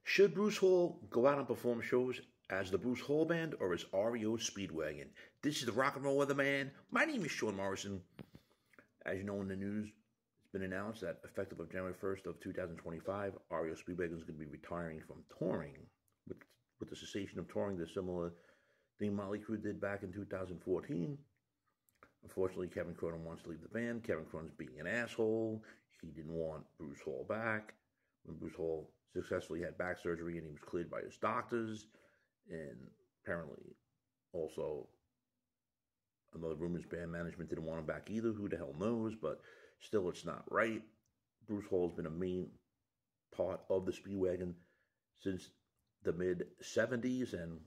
Should Bruce Hall go out and perform shows as the Bruce Hall Band or as Reo Speedwagon? This is the Rock and Roll Weatherman. My name is Sean Morrison. As you know in the news, it's been announced that effective of January 1st of 2025, Reo Speedwagon is going to be retiring from touring. With the cessation of touring, the similar thing Motley Crue did back in 2014. Unfortunately, KEVIN CRONIN wants to leave the band. KEVIN CRONIN's being an asshole. He didn't want Bruce Hall back. When Bruce Hall successfully had back surgery and he was cleared by his doctors, and apparently also another rumor's band management didn't want him back either. Who the hell knows? But still, it's not right. Bruce Hall's been a main part of the Speedwagon since the mid-'70s and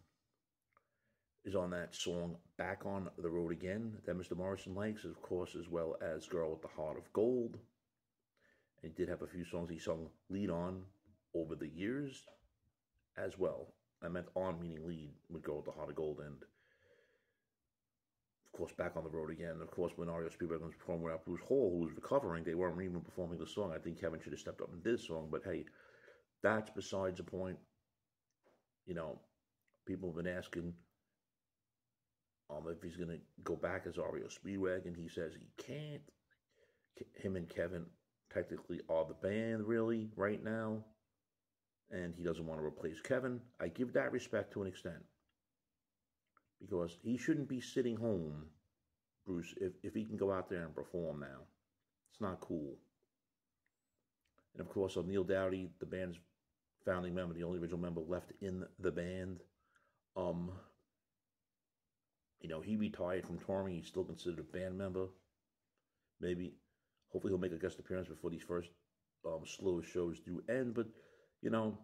is on that song Back on the Road Again that Mr. Morrison likes, of course, as well as Girl with the Heart of Gold. And he did have a few songs he sung lead on over the years as well. I meant on meaning lead with Girl with the Heart of Gold, and of course Back on the Road Again. Of course, when Reo Speedwagon was performing without Bruce Hall, who was recovering, they weren't even performing the song. I think Kevin should have stepped up and did the song, but hey, that's besides the point. You know, people have been asking if he's going to go back as Reo Speedwagon. He says he can't. Him and Kevin technically are the band really right now, and he doesn't want to replace Kevin. I give that respect to an extent, because he shouldn't be sitting home, Bruce, if he can go out there and perform now. It's not cool. And of course, Neil Dowdy, the band's founding member, the only original member left in the band, you know, he retired from touring. He's still considered a band member. Maybe, hopefully he'll make a guest appearance before these first slow shows do end. But, you know,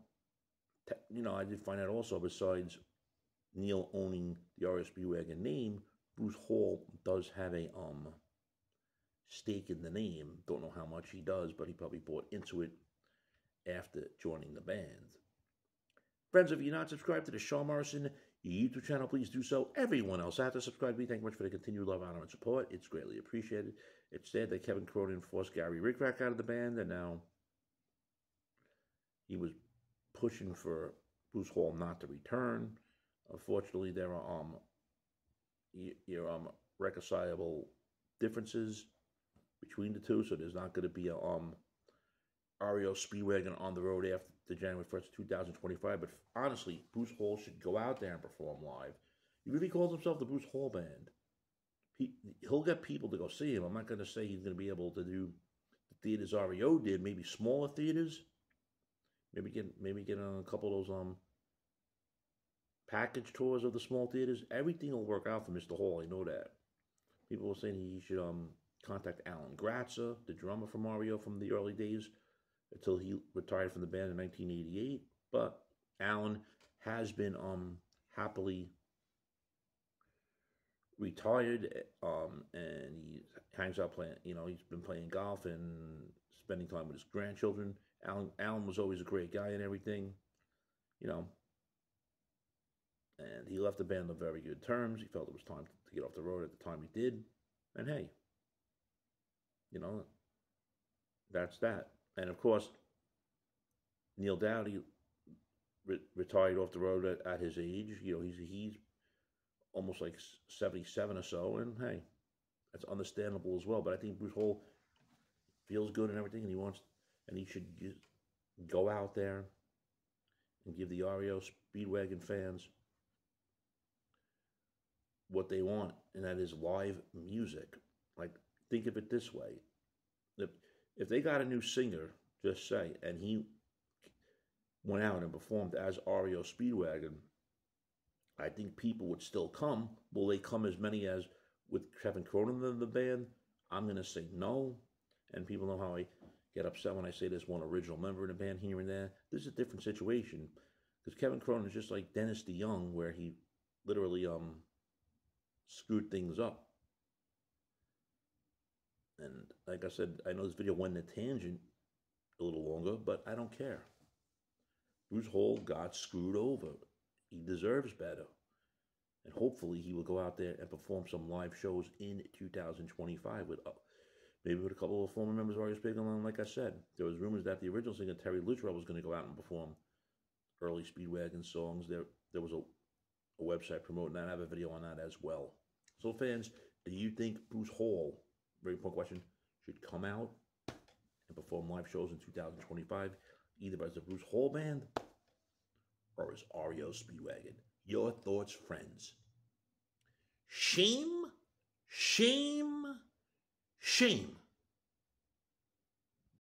I did find out also, besides Neil owning the Reo Speedwagon name, Bruce Hall does have a stake in the name. Don't know how much he does, but he probably bought into it after joining the band. Friends, if you're not subscribed to the Sean Morrison YouTube channel, please do so. Everyone else out there, subscribe to me. Thank you much for the continued love, honor, and support. It's greatly appreciated. It's sad that KEVIN CRONIN forced Gary Rickrack out of the band, and now he was pushing for Bruce Hall not to return. Unfortunately, there are reconcilable differences between the two, so there's not going to be a Reo Speedwagon on the road after January 1st, 2025. But honestly, Bruce Hall should go out there and perform live. He really calls himself the Bruce Hall Band. He'll get people to go see him. I'm not going to say he's going to be able to do the theaters Reo did, maybe smaller theaters. Maybe get on a couple of those package tours of the small theaters. Everything will work out for Mr. Hall. I know that. People were saying he should contact Alan Gratzer, the drummer from Reo from the early days, until he retired from the band in 1988. But Alan has been happily retired, and he hangs out playing. You know, he's been playing golf and spending time with his grandchildren. Alan was always a great guy and everything, you know. And he left the band on very good terms. He felt it was time to get off the road at the time he did. And hey, you know, that's that. And of course, Neil Dowdy retired off the road at his age. You know, he's almost like 77 or so. And hey, that's understandable as well. But I think Bruce Hall feels good and everything, and he should go out there and give the Reo Speedwagon fans what they want, and that is live music. Like, think of it this way. If they got a new singer, just say, and he went out and performed as Reo Speedwagon, I think people would still come. Will they come as many as with KEVIN CRONIN in the band? I'm going to say no. And people know how I get upset when I say there's one original member in the band here and there. This is a different situation, because KEVIN CRONIN is just like Dennis DeYoung, where he literally screwed things up. And like I said, I know this video went in a tangent a little longer, but I don't care. Bruce Hall got screwed over. He deserves better. And hopefully he will go out there and perform some live shows in 2025 with maybe with a couple of former members of Reo Speedwagon. Like I said, there was rumors that the original singer Terry Luttrell was going to go out and perform early Speedwagon songs. There was a website promoting that. I have a video on that as well. So fans, do you think Bruce Hall, very important question, should come out and perform live shows in 2025, either as the Bruce Hall Band or as Reo Speedwagon? Your thoughts, friends. Shame, shame, shame